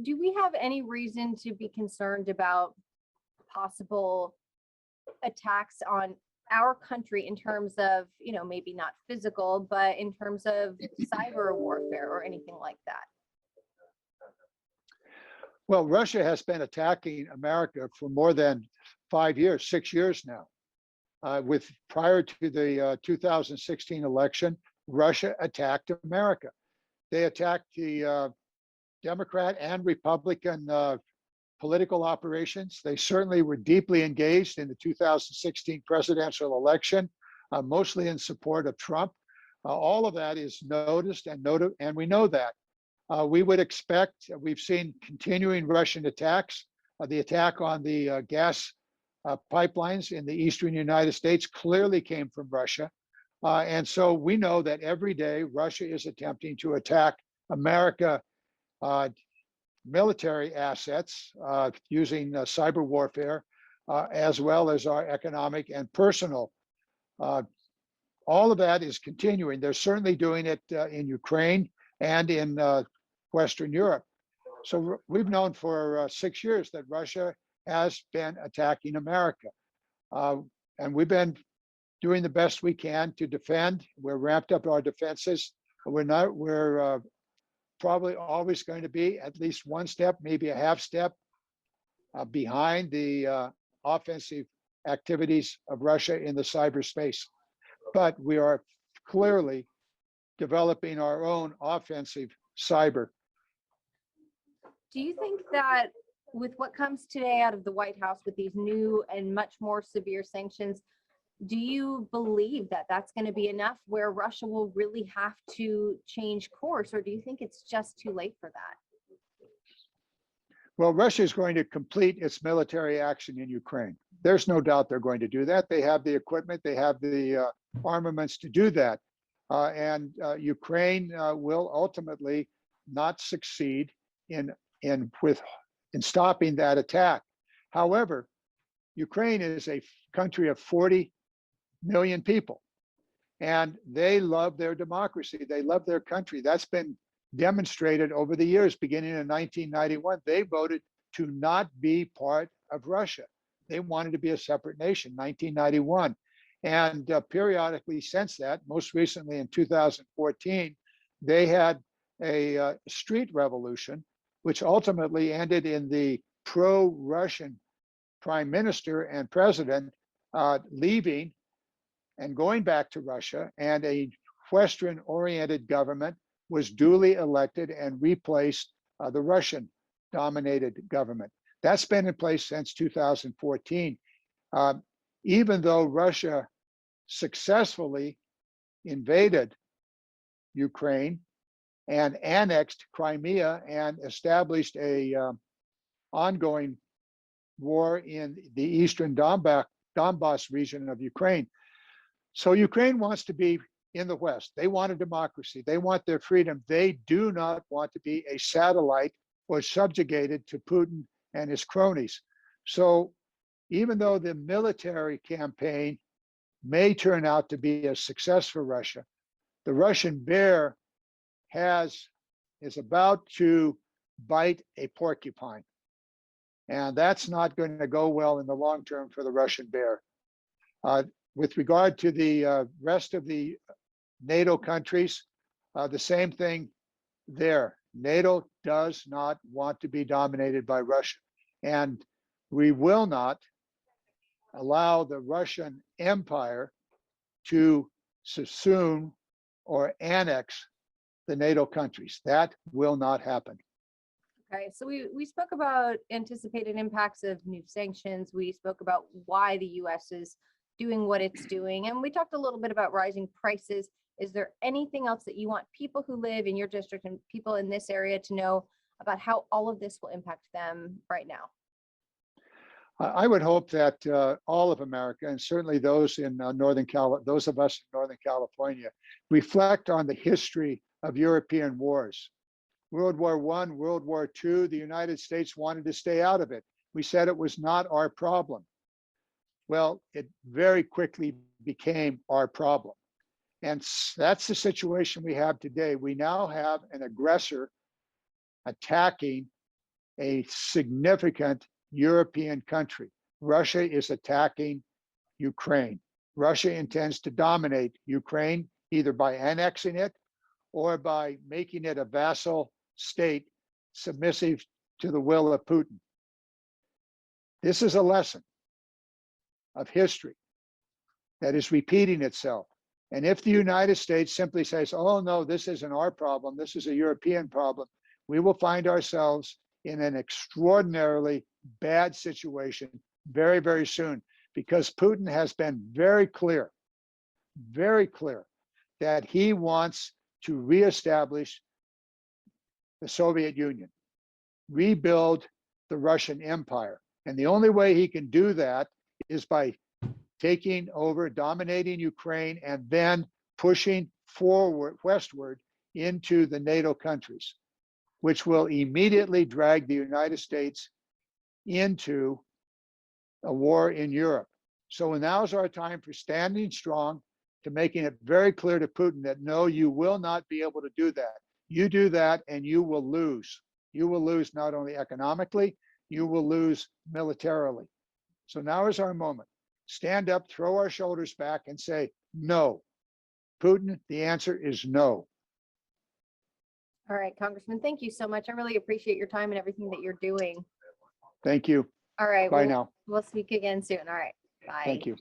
Do we have any reason to be concerned about possible attacks on our country in terms of, maybe not physical, but in terms of cyber warfare or anything like that? Well, Russia has been attacking America for more than 5 years, 6 years now. With prior to the 2016 election, Russia attacked America. They attacked the Democrat and Republican political operations. They certainly were deeply engaged in the 2016 presidential election, mostly in support of Trump. All of that is noticed and noted, and we know that. We would expect, we've seen continuing Russian attacks. The attack on the gas pipelines in the eastern United States clearly came from Russia. And so we know that every day Russia is attempting to attack America military assets using cyber warfare, as well as our economic and personal. All of that is continuing. They're certainly doing it in Ukraine and in Western Europe. So we've known for 6 years that Russia has been attacking America. And we've been doing the best we can to defend. We're ramped up our defenses. We're probably always going to be at least one step, maybe a half step behind the offensive activities of Russia in the cyberspace. But we are clearly developing our own offensive cyber. Do you think that with what comes today out of the White House with these new and much more severe sanctions, do you believe that that's going to be enough where Russia will really have to change course, or do you think it's just too late for that? Well, Russia is going to complete its military action in Ukraine. There's no doubt they're going to do that. They have the equipment, they have the armaments to do that. And Ukraine will ultimately not succeed in stopping that attack. However, Ukraine is a country of 40 million people, and they love their democracy. They love their country. That's been demonstrated over the years. Beginning in 1991, they voted to not be part of Russia. They wanted to be a separate nation, 1991. And periodically since that, most recently in 2014, they had a street revolution, which ultimately ended in the pro-Russian prime minister and president leaving and going back to Russia, and a Western-oriented government was duly elected and replaced the Russian-dominated government. That's been in place since 2014. Even though Russia successfully invaded Ukraine and annexed Crimea and established a ongoing war in the eastern Donbass region of Ukraine. So Ukraine wants to be in the West. They want a democracy. They want their freedom. They do not want to be a satellite or subjugated to Putin and his cronies. So even though the military campaign may turn out to be a success for Russia, the Russian bear is about to bite a porcupine. And that's not going to go well in the long term for the Russian bear. With regard to the rest of the NATO countries, the same thing there. NATO does not want to be dominated by Russia. And we will not allow the Russian Empire to subsume or annex the NATO countries. That will not happen. Okay, so we spoke about anticipated impacts of new sanctions. We spoke about why the U.S. is doing what it's doing, and we talked a little bit about rising prices. Is there anything else that you want people who live in your district and people in this area to know about how all of this will impact them right now? I would hope that all of America, and certainly those in those of us in Northern California, reflect on the history of European wars. World War I, World War II, the United States wanted to stay out of it. We said it was not our problem. Well, it very quickly became our problem. And that's the situation we have today. We now have an aggressor attacking a significant European country. Russia is attacking Ukraine. Russia intends to dominate Ukraine either by annexing it or by making it a vassal state submissive to the will of Putin. This is a lesson of history that is repeating itself. And if the United States simply says, oh no, this isn't our problem, this is a European problem, we will find ourselves in an extraordinarily bad situation very, very soon, because Putin has been very clear that he wants to reestablish the Soviet Union, rebuild the Russian Empire. And the only way he can do that is by taking over, dominating Ukraine, and then pushing forward, westward into the NATO countries, which will immediately drag the United States into a war in Europe. So now's our time for standing strong, to making it very clear to Putin that no, you will not be able to do that. You do that and you will lose. You will lose not only economically, you will lose militarily. So now is our moment. Stand up, throw our shoulders back and say, no. Putin, the answer is no. All right, Congressman, thank you so much. I really appreciate your time and everything that you're doing. Thank you. All right. Bye we'll, now. We'll speak again soon. All right. Bye. Thank you.